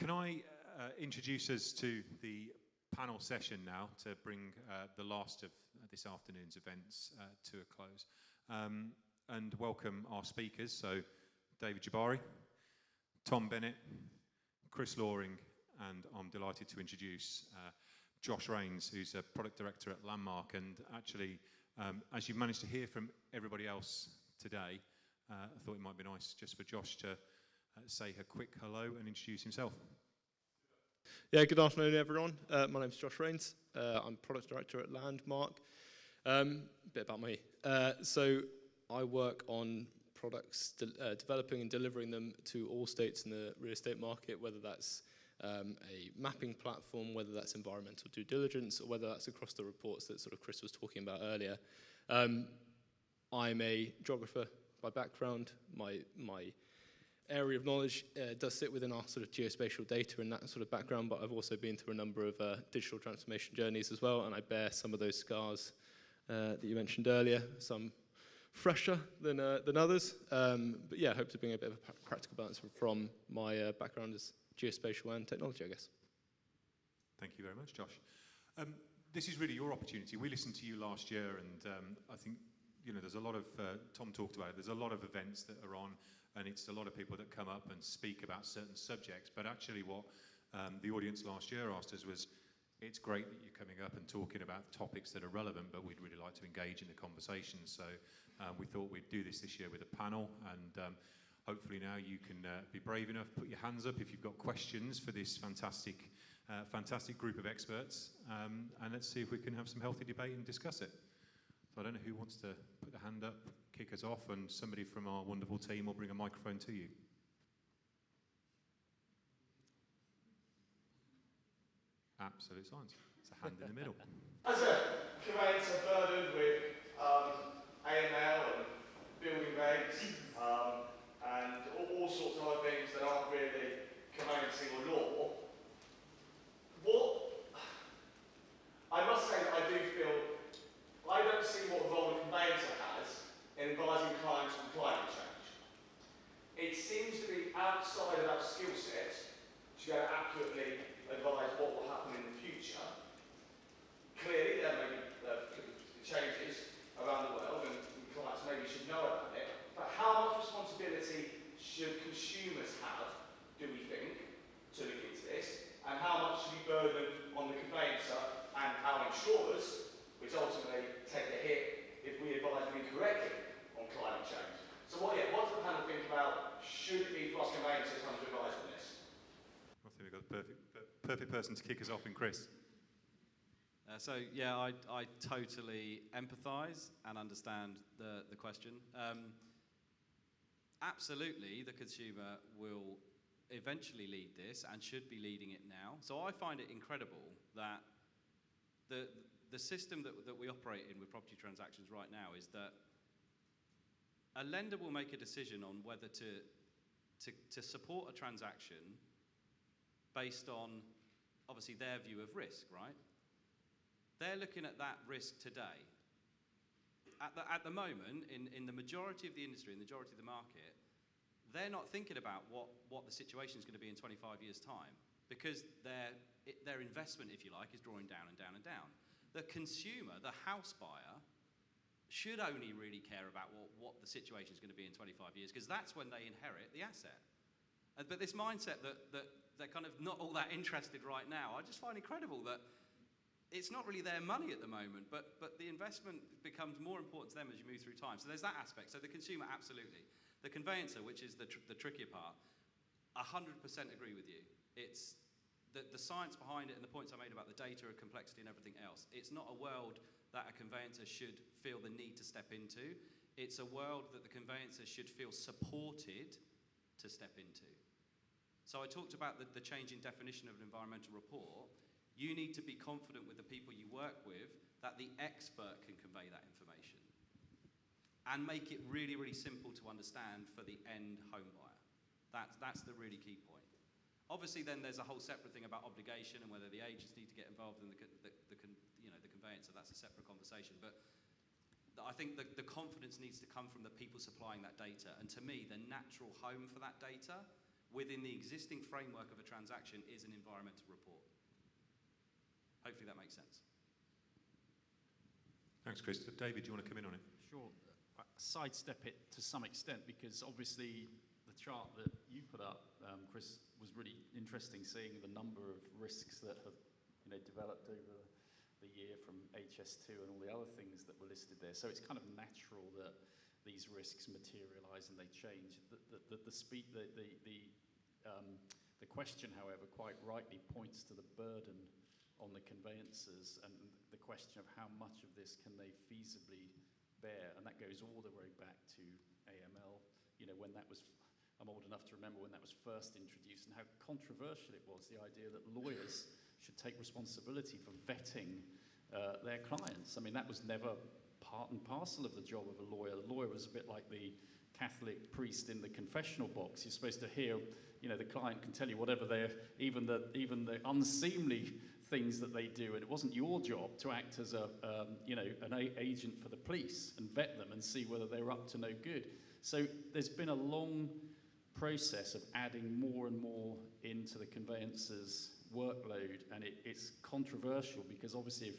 Can I introduce us to the panel session now to bring the last of this afternoon's events to a close, and welcome our speakers. So David Jabbari, Tom Bennett, Chris Loaring, and I'm delighted to introduce Josh Rains, who's a product director at Landmark. And actually, as you've managed to hear from everybody else today, I thought it might be nice just for Josh to say a quick hello and introduce himself. Yeah, good afternoon, everyone. My name's Josh Rains. I'm product director at Landmark. A bit about me. So I work on products, developing and delivering them to all states in the real estate market, whether that's a mapping platform, whether that's environmental due diligence, or whether that's across the reports that sort of Chris was talking about earlier. I'm a geographer by background. My area of knowledge does sit within our sort of geospatial data and that sort of background, but I've also been through a number of digital transformation journeys as well, and I bear some of those scars that you mentioned earlier, some fresher than others. But yeah, I hope to bring a bit of a practical balance from my background as geospatial and technology, I guess. Thank you very much, Josh. This is really your opportunity. We listened to you last year, and I think there's a lot of, Tom talked about it, there's a lot of events that are on, and it's a lot of people that come up and speak about certain subjects. But actually what the audience last year asked us was, it's great that you're coming up and talking about topics that are relevant, but we'd really like to engage in the conversation. So we thought we'd do this year with a panel, and hopefully now you can be brave enough, put your hands up if you've got questions for this fantastic group of experts, and let's see if we can have some healthy debate and discuss it. So I don't know who wants to put their hand up, kick us off, and somebody from our wonderful team will bring a microphone to you. Absolute silence. It's a hand in the middle. As a conveyancer burdened with AML and building regs and all sorts of other things that aren't really conveyancing or law, I must say that I do feel I don't see what role a conveyancer has in advising clients on climate change. It seems to be outside of our skill set to be able to accurately advise what will happen in the future. Clearly, there may be changes around the world, and clients maybe should know about it. But how much responsibility should consumers have, do we think, to look into this? And how much should be burdened on the conveyancer and our insurers, which ultimately take a hit if we advise them incorrectly on climate change? So what does the panel think about, should it be for us conveyancers come to advise on this? I think we've got the perfect person to kick us off in Chris. So yeah, I totally empathise and understand the question. Absolutely, the consumer will eventually lead this and should be leading it now. So I find it incredible that the system that we operate in with property transactions right now is that a lender will make a decision on whether to support a transaction based on, obviously, their view of risk, right? They're looking at that risk today. At the moment, in the majority of the industry, in the majority of the market, they're not thinking about what the situation is going to be in 25 years' time, because their investment, if you like, is drawing down and down and down. The consumer, the house buyer, should only really care about what the situation is going to be in 25 years, because that's when they inherit the asset. But this mindset that they're kind of not all that interested right now, I just find incredible that it's not really their money at the moment, but the investment becomes more important to them as you move through time. So there's that aspect. So the consumer, absolutely. The conveyancer, which is the trickier part, 100% agree with you. It's the science behind it and the points I made about the data and complexity and everything else. It's not a world that a conveyancer should feel the need to step into. It's a world that the conveyancer should feel supported to step into. So I talked about the change in definition of an environmental report. You need to be confident with the people you work with that the expert can convey that information and make it really, really simple to understand for the end home buyer. That's the really key point. Obviously, then there's a whole separate thing about obligation and whether the agents need to get involved in the conveyancer. That's a separate conversation. But I think the confidence needs to come from the people supplying that data. And to me, the natural home for that data within the existing framework of a transaction is an environmental report. Hopefully that makes sense. Thanks, Chris. David, do you want to come in on it? Sure. Sidestep it to some extent, because obviously the chart that you put up, Chris, was really interesting, seeing the number of risks that have developed over the year from HS2 and all the other things that were listed there. So it's kind of natural that these risks materialise and they change. The question, however, quite rightly points to the burden on the conveyancers and the question of how much of this can they feasibly bear, and that goes all the way back to AML. When that was, I'm old enough to remember when that was first introduced and how controversial it was, the idea that lawyers should take responsibility for vetting their clients. I mean, that was never part and parcel of the job of a lawyer. The lawyer was a bit like the Catholic priest in the confessional box. You're supposed to hear, the client can tell you whatever even the unseemly things that they do, and it wasn't your job to act as an agent for the police and vet them and see whether they're up to no good. So there's been a long process of adding more and more into the conveyancers' workload, and it's controversial because obviously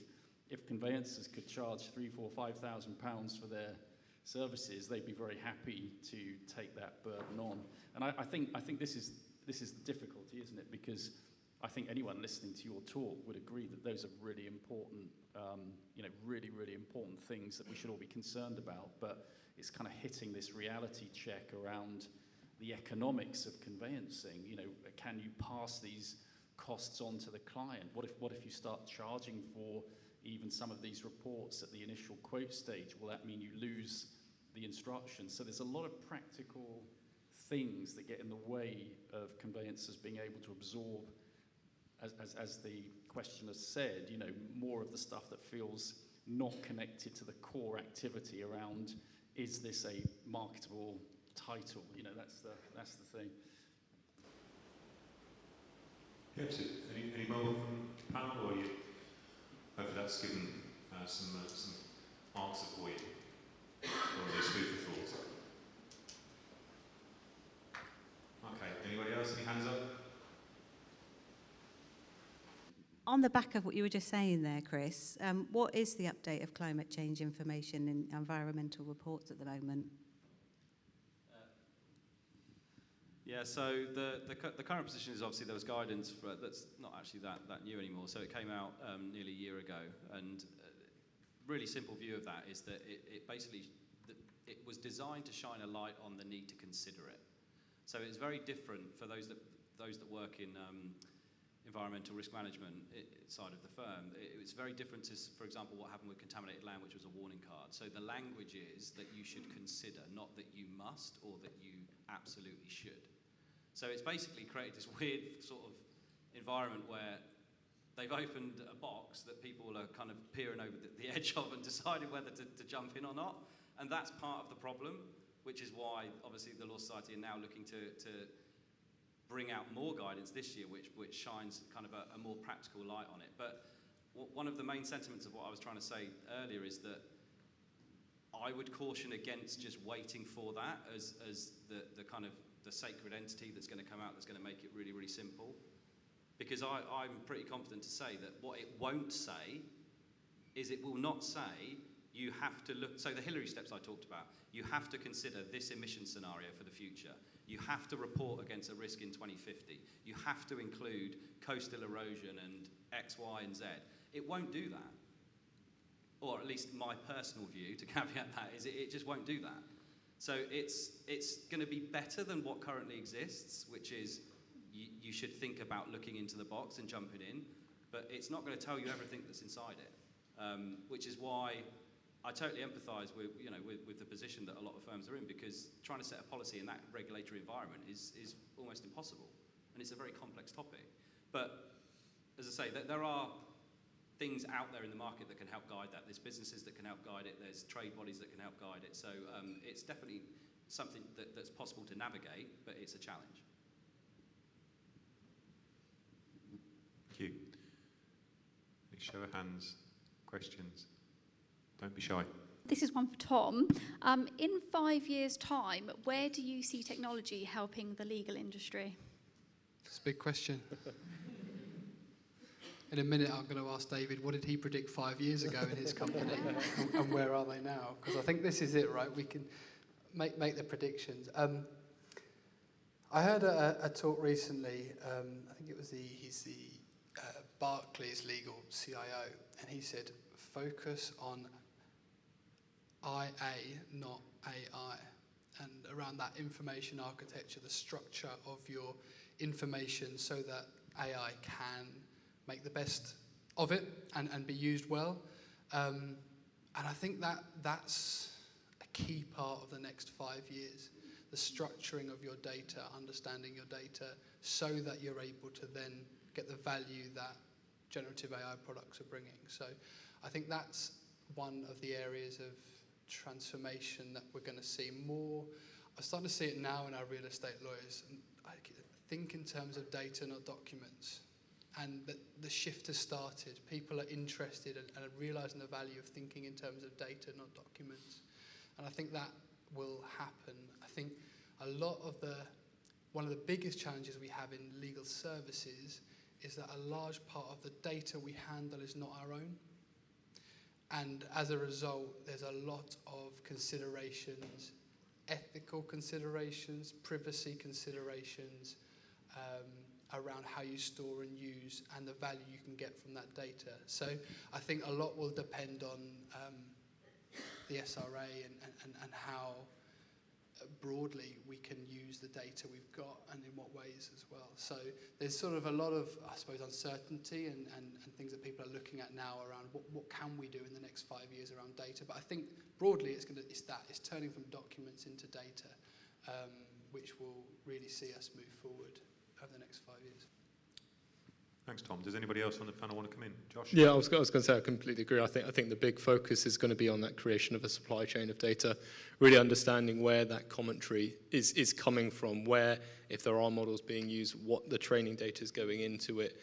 if conveyancers could charge £3,000, £4,000, £5,000 for their services, they'd be very happy to take that burden on. And I think this is the difficulty, isn't it? Because I think anyone listening to your talk would agree that those are really important, really important things that we should all be concerned about. But it's kind of hitting this reality check around the economics of conveyancing. Can you pass these costs on to the client? What if you start charging for even some of these reports at the initial quote stage? Will that mean you lose the instructions? So there's a lot of practical things that get in the way of conveyancers being able to absorb, as the questioner said, more of the stuff that feels not connected to the core activity around, is this a marketable title? That's the thing. Yes, any more from the panel, or you? Hopefully that's given some answer for you, or at least food for thought. Okay, anybody else? Any hands up? On the back of what you were just saying there, Chris, what is the update of climate change information in environmental reports at the moment? Yeah, so the current position is obviously there was guidance that's not actually that new anymore. So it came out nearly a year ago, and really simple view of that is that it basically it was designed to shine a light on the need to consider it. So it's very different for those that work in environmental risk management side of the firm. It's very different to, for example, what happened with contaminated land, which was a warning card. So the language is that you should consider, not that you must or that you absolutely should. So it's basically created this weird sort of environment where they've opened a box that people are kind of peering over the edge of and deciding whether to jump in or not. And that's part of the problem, which is why obviously the Law Society are now looking to bring out more guidance this year, which shines kind of a more practical light on it. But one of the main sentiments of what I was trying to say earlier is that I would caution against just waiting for that as the kind of the sacred entity that's going to come out that's going to make it really, really simple. Because I'm pretty confident to say that what it won't say is it will not say you have to look, so the Hillary steps I talked about, you have to consider this emission scenario for the future. You have to report against a risk in 2050. You have to include coastal erosion and X, Y, and Z. It won't do that. Or at least my personal view, to caveat that, is it just won't do that. So it's going to be better than what currently exists, which is you should think about looking into the box and jumping in, but it's not going to tell you everything that's inside it, which is why I totally empathise with the position that a lot of firms are in, because trying to set a policy in that regulatory environment is almost impossible, and it's a very complex topic. But as I say, there are things out there in the market that can help guide that. There's businesses that can help guide it. There's trade bodies that can help guide it. So it's definitely something that's possible to navigate, but it's a challenge. Thank you. Any show of hands, questions? Don't be shy. This is one for Tom. In 5 years' time, where do you see technology helping the legal industry? It's a big question. In a minute, I'm going to ask David, what did he predict 5 years ago in his company, and where are they now? Because I think this is it, right? We can make the predictions. I heard a talk recently. I think it was he's the Barclays legal CIO, and he said, focus on IA, not AI. And around that information architecture, the structure of your information so that AI can make the best of it and be used well. And I think that's a key part of the next 5 years, the structuring of your data, understanding your data, so that you're able to then get the value that generative AI products are bringing. So I think that's one of the areas of transformation that we're going to see more. I'm starting to see it now in our real estate lawyers. And I think in terms of data, not documents. And the shift has started. People are interested and are realising the value of thinking in terms of data, not documents. And I think that will happen. I think one of the biggest challenges we have in legal services is that a large part of the data we handle is not our own. And as a result, there's a lot of considerations, ethical considerations, privacy considerations, around how you store and use and the value you can get from that data. So I think a lot will depend on the SRA and how broadly we can use the data we've got and in what ways as well. So there's sort of a lot of, I suppose, uncertainty and things that people are looking at now around what can we do in the next 5 years around data. But I think broadly it's turning from documents into data, which will really see us move forward over the next 5 years. Thanks, Tom. Does anybody else on the panel want to come in? Josh? Yeah, I was going to say I completely agree. I think the big focus is going to be on that creation of a supply chain of data, really understanding where that commentary is coming from, where, if there are models being used, what the training data is going into it,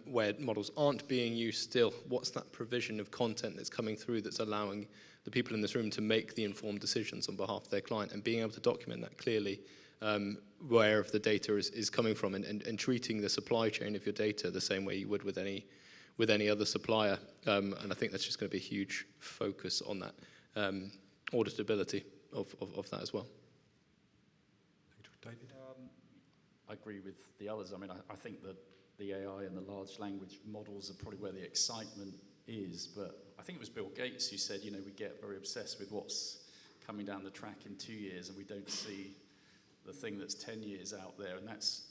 where models aren't being used still, what's that provision of content that's coming through that's allowing the people in this room to make the informed decisions on behalf of their client, and being able to document that clearly, where the data is coming from, and treating the supply chain of your data the same way you would with any other supplier. And I think that's just going to be a huge focus on that auditability of that as well. David? I agree with the others. I mean, I think that the AI and the large language models are probably where the excitement is, but I think it was Bill Gates who said, we get very obsessed with what's coming down the track in 2 years, and we don't see the thing that's 10 years out there. And that's,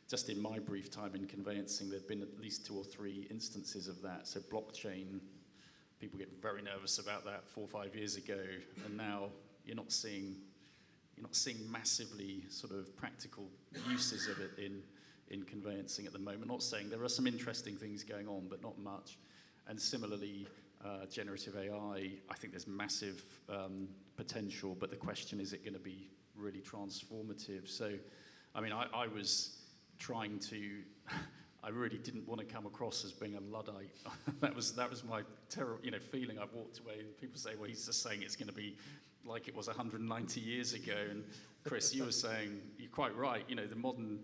just in my brief time in conveyancing, there have been at least 2 or 3 instances of that. So blockchain, people get very nervous about that 4 or 5 years ago, and now you're not seeing massively sort of practical uses of it in conveyancing at the moment. Not saying there are some interesting things going on, but not much. And similarly, generative AI, I think there's massive potential, but the question is it going to be really transformative? So, I mean, I was trying to, I really didn't want to come across as being a Luddite. that was my terrible, feeling. I walked away and people say, well, he's just saying it's going to be like it was 190 years ago. And Chris, you were saying, you're quite right, the modern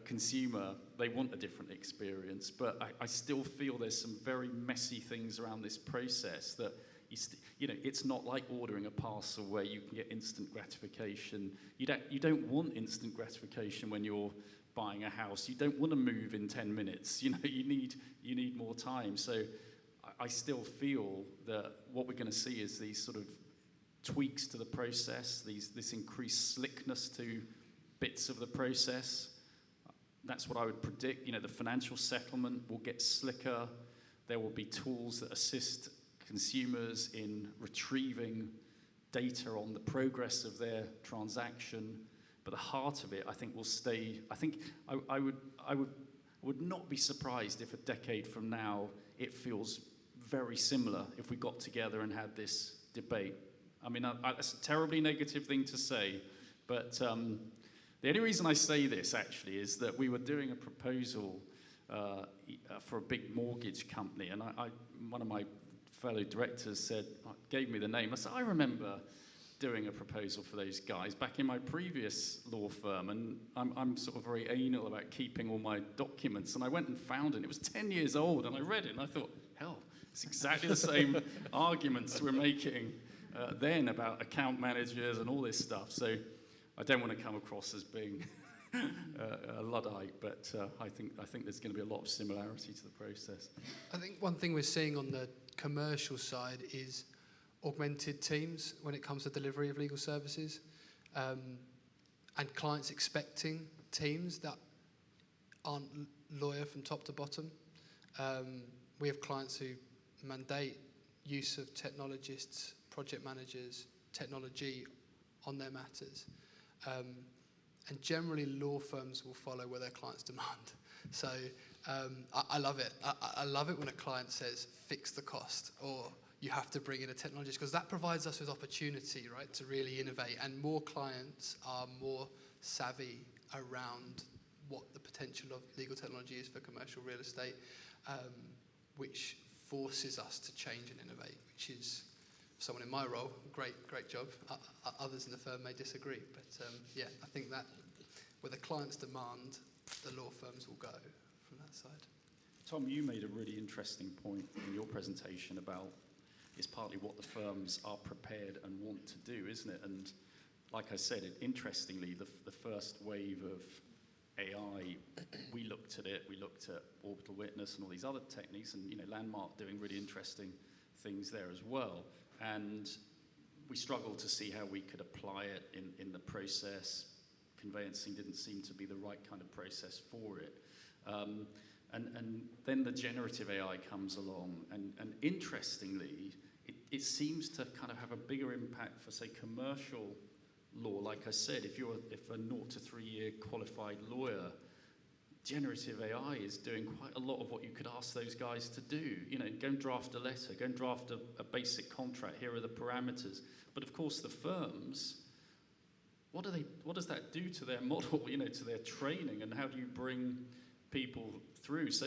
consumer, they want a different experience, but I still feel there's some very messy things around this process that it's not like ordering a parcel where you can get instant gratification. You don't want instant gratification when you're buying a house. You don't want to move in 10 minutes. You need more time. So I still feel that what we're going to see is these sort of tweaks to the process, this increased slickness to bits of the process. That's what I would predict. The financial settlement will get slicker. There will be tools that assist consumers in retrieving data on the progress of their transaction, but the heart of it, I think, will stay. I think I would not be surprised if a decade from now it feels very similar if we got together and had this debate. I mean, that's a terribly negative thing to say, but the only reason I say this actually is that we were doing a proposal for a big mortgage company, and one of my fellow directors gave me the name. I said, I remember doing a proposal for those guys back in my previous law firm, and I'm sort of very anal about keeping all my documents, and I went and found it, and it was 10 years old, and I read it, and I thought, hell, it's exactly the same arguments we're making then about account managers and all this stuff. So I don't want to come across as being a Luddite, but I think there's going to be a lot of similarity to the process. I think one thing we're seeing on the commercial side is augmented teams when it comes to delivery of legal services, and clients expecting teams that aren't lawyer from top to bottom. We have clients who mandate use of technologists, project managers, technology on their matters. And generally law firms will follow where their clients demand. So I love it. I love it when a client says, fix the cost, or you have to bring in a technologist, because that provides us with opportunity, right, to really innovate. And more clients are more savvy around what the potential of legal technology is for commercial real estate, which forces us to change and innovate, which is, someone in my role, great job. Others in the firm may disagree, but yeah, I think that where the clients demand, the law firms will go from that side. Tom, you made a really interesting point in your presentation about it's partly what the firms are prepared and want to do, isn't it? And like I said, interestingly, the first wave of AI, we looked at it, we looked at orbital witness and all these other techniques, and Landmark doing really interesting things there as well. And we struggled to see how we could apply it in the process. Conveyancing didn't seem to be the right kind of process for it. And then the generative AI comes along, and interestingly, it seems to kind of have a bigger impact for, say, commercial law. Like I said, if a 0 to 3 year qualified lawyer, generative AI is doing quite a lot of what you could ask those guys to do. Go and draft a letter, go and draft a basic contract, here are the parameters. But of course the firms, what does that do to their model, to their training, and how do you bring people through? So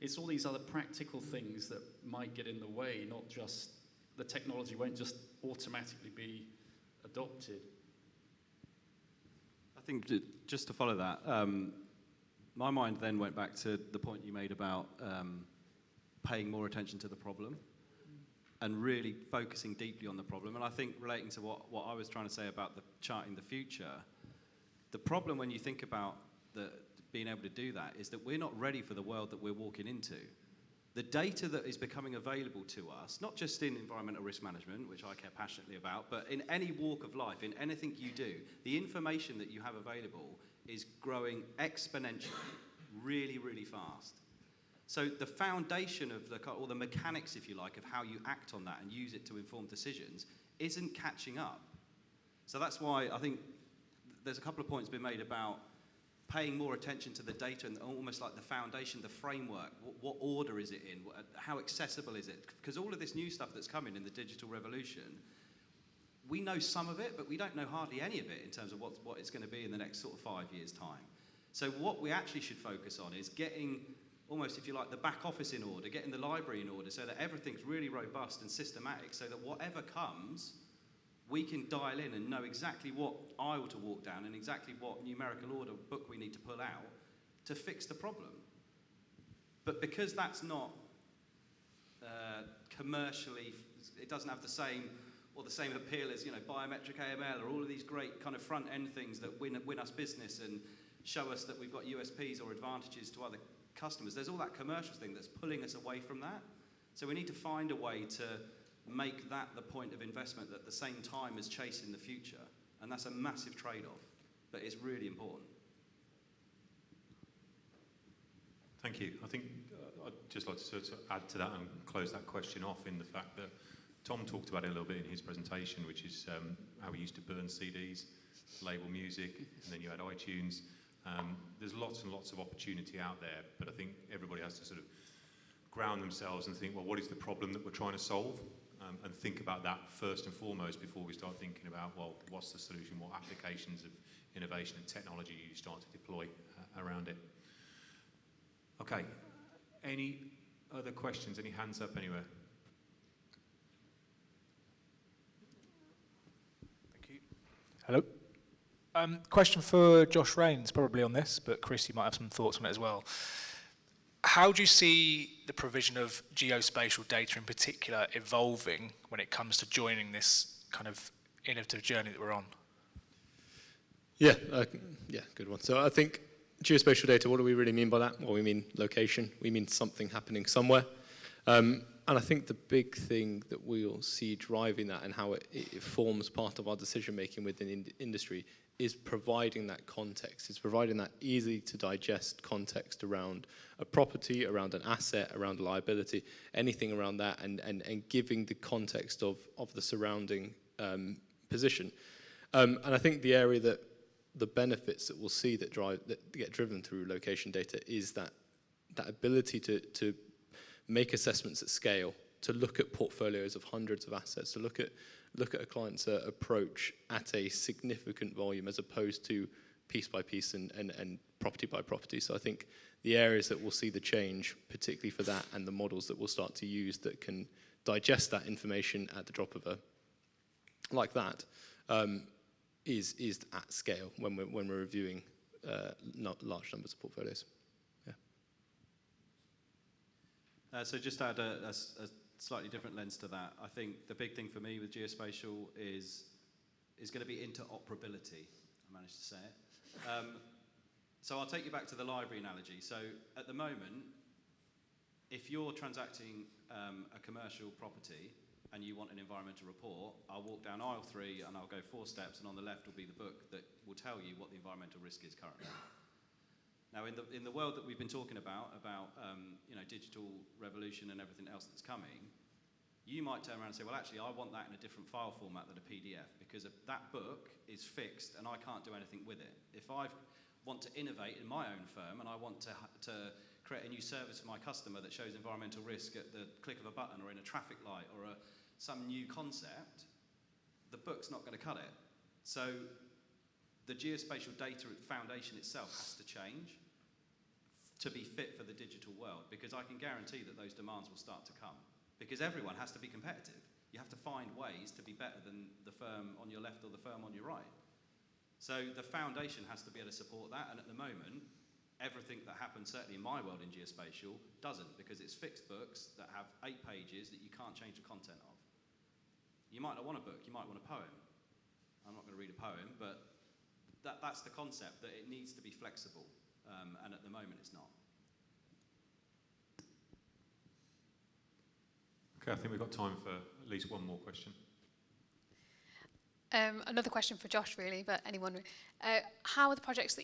it's all these other practical things that might get in the way, not just, the technology won't just automatically be adopted. I think just to follow that, my mind then went back to the point you made about paying more attention to the problem and really focusing deeply on the problem. And I think relating to what I was trying to say about the charting the future, the problem when you think about being able to do that is that we're not ready for the world that we're walking into. The data that is becoming available to us, not just in environmental risk management, which I care passionately about, but in any walk of life, in anything you do, the information that you have available is growing exponentially, really, really fast. So the foundation of or the mechanics, if you like, of how you act on that and use it to inform decisions isn't catching up. So that's why I think there's a couple of points been made about paying more attention to the data and almost like the foundation, the framework. What order is it in? How accessible is it? Because all of this new stuff that's coming in the digital revolution, we know some of it, but we don't know hardly any of it in terms of what it's going to be in the next sort of 5 years' time. So what we actually should focus on is getting almost, if you like, the back office in order, getting the library in order so that everything's really robust and systematic, so that whatever comes, we can dial in and know exactly what aisle to walk down and exactly what numerical order book we need to pull out to fix the problem. But because that's not commercially, it doesn't have the same appeal as biometric AML or all of these great kind of front end things that win us business and show us that we've got USPs or advantages to other customers. There's all that commercial thing that's pulling us away from that. So we need to find a way to make that the point of investment at the same time as chasing the future. And that's a massive trade-off, but it's really important. Thank you. I think I'd just like to sort of add to that and close that question off in the fact that Tom talked about it a little bit in his presentation, which is how we used to burn CDs, label music, and then you had iTunes. There's lots and lots of opportunity out there, but I think everybody has to sort of ground themselves and think, well, what is the problem that we're trying to solve? And think about that first and foremost before we start thinking about, well, what's the solution, what applications of innovation and technology you start to deploy around it. Okay, any other questions, any hands up anywhere? Hello. Question for Josh Rains, probably on this, but Chris, you might have some thoughts on it as well. How do you see the provision of geospatial data in particular evolving when it comes to joining this kind of innovative journey that we're on? Yeah, good one. So I think geospatial data, what do we really mean by that? Well, we mean location. We mean something happening somewhere. And I think the big thing that we'll see driving that and how it forms part of our decision-making within industry is providing that context. It's providing that easy-to-digest context around a property, around an asset, around a liability, anything around that, and giving the context of the surrounding position. And I think the area that the benefits that we'll see that get driven through location data is that ability to make assessments at scale, to look at portfolios of hundreds of assets, to look at a client's approach at a significant volume as opposed to piece by piece and property by property. So I think the areas that we'll see the change, particularly for that, and the models that we'll start to use that can digest that information at the drop of like that, is at scale when we're reviewing not large numbers of portfolios. So just to add a slightly different lens to that, I think the big thing for me with geospatial is going to be interoperability. I managed to say it. So I'll take you back to the library analogy. So at the moment, if you're transacting a commercial property and you want an environmental report, I'll walk down aisle 3 and I'll go 4 steps, and on the left will be the book that will tell you what the environmental risk is currently. Now, in the world that we've been talking about digital revolution and everything else that's coming, you might turn around and say, well, actually, I want that in a different file format than a PDF, because that book is fixed and I can't do anything with it. If I want to innovate in my own firm and I want to create a new service for my customer that shows environmental risk at the click of a button or in a traffic light or some new concept, the book's not going to cut it. So the geospatial data foundation itself has to change to be fit for the digital world, because I can guarantee that those demands will start to come, because everyone has to be competitive. You have to find ways to be better than the firm on your left or the firm on your right. So the foundation has to be able to support that, and at the moment, everything that happens, certainly in my world in geospatial, doesn't, because it's fixed books that have 8 pages that you can't change the content of. You might not want a book, you might want a poem. I'm not going to read a poem, but that's the concept, that it needs to be flexible, and at the moment it's not. Okay, I think we've got time for at least one more question. Another question for Josh, really, but anyone. How are the products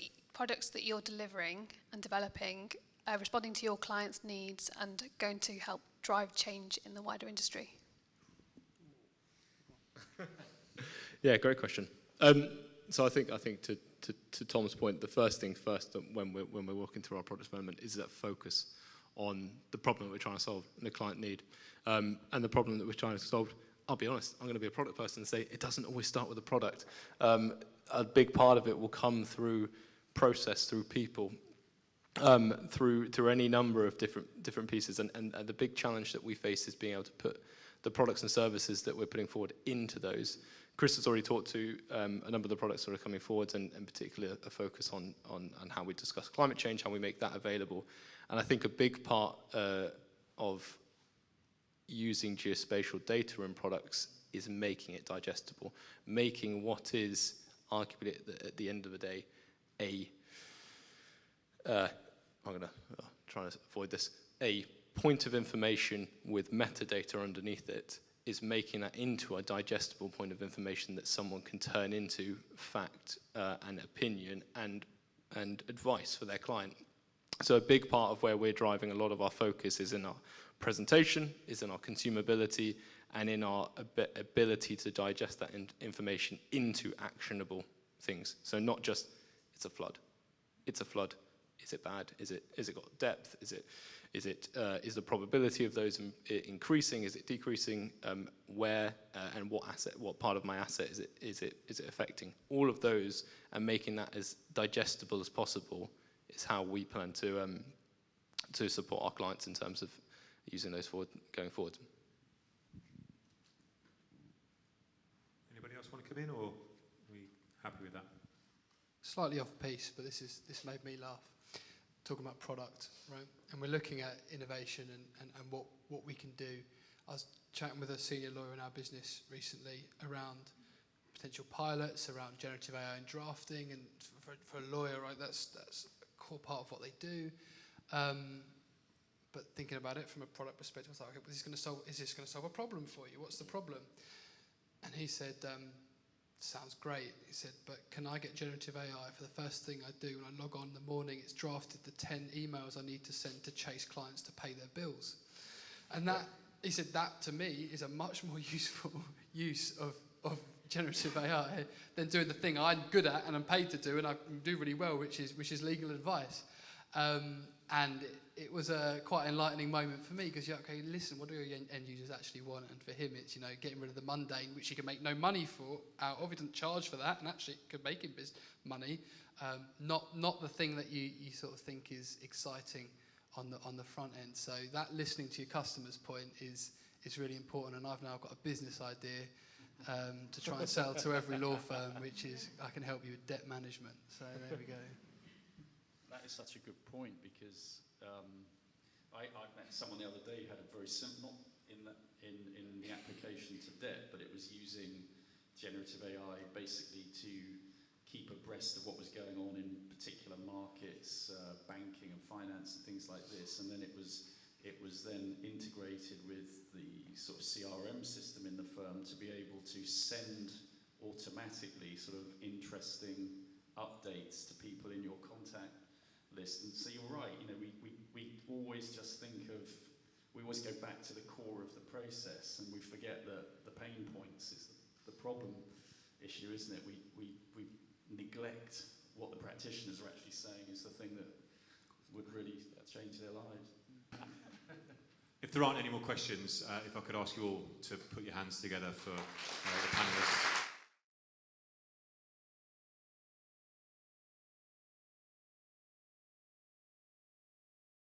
that you're delivering and developing responding to your clients' needs and going to help drive change in the wider industry? Yeah, great question. So I think to Tom's point, the first thing first when we're working through our product development is that focus on the problem that we're trying to solve and the client need. And the problem that we're trying to solve, I'll be honest, I'm going to be a product person and say it doesn't always start with a product. A big part of it will come through process, through people, through any number of different pieces. And the big challenge that we face is being able to put the products and services that we're putting forward into those. Chris has already talked to a number of the products that are coming forward, and particularly a focus on how we discuss climate change, how we make that available. And I think a big part of using geospatial data in products is making it digestible, making what is arguably at the end of the day I'm going to try to avoid this, a point of information with metadata underneath it, is making that into a digestible point of information that someone can turn into fact and opinion and advice for their client. So a big part of where we're driving a lot of our focus is in our presentation, is in our consumability, and in our ability to digest that information into actionable things. So not just, it's a flood. It's a flood. Is it bad? Is it got depth? Is the probability of those increasing? Is it decreasing? Where and what asset? What part of my asset is it affecting? All of those, and making that as digestible as possible is how we plan to support our clients in terms of using those going forward. Anybody else want to come in, or are we happy with that. Slightly off piece, but this made me laugh. Talking about product, right? And we're looking at innovation and what we can do. I was chatting with a senior lawyer in our business recently around potential pilots, around generative AI and drafting, and for a lawyer, right, that's a core part of what they do. But thinking about it from a product perspective, I was like, okay, is this going to solve a problem for you? What's the problem? And he said, sounds great. He said, but can I get generative AI for the first thing I do when I log on in the morning? It's drafted the 10 emails I need to send to chase clients to pay their bills. And that, he said, that to me is a much more useful use of generative AI than doing the thing I'm good at and I'm paid to do and I do really well, which is legal advice. And it was a quite enlightening moment for me because you're okay, listen, what do your end users actually want? And for him, it's, getting rid of the mundane, which he can make no money for out of. He doesn't charge for that, and actually it could make him money. Not the thing that you sort of think is exciting on the front end. So that listening to your customers' point is really important. And I've now got a business idea to try and sell to every law firm, which is I can help you with debt management. So there we go. That is such a good point because I met someone the other day who had a very simple, not in the application to debt, but it was using generative AI basically to keep abreast of what was going on in particular markets, banking and finance and things like this. And then it was then integrated with the sort of CRM system in the firm to be able to send automatically sort of interesting updates to people in your contact list. And so you're right, we always just we always go back to the core of the process and we forget that the pain points is the problem issue, isn't it? We neglect what the practitioners are actually saying is the thing that would really change their lives. If there aren't any more questions, if I could ask you all to put your hands together for the panellists.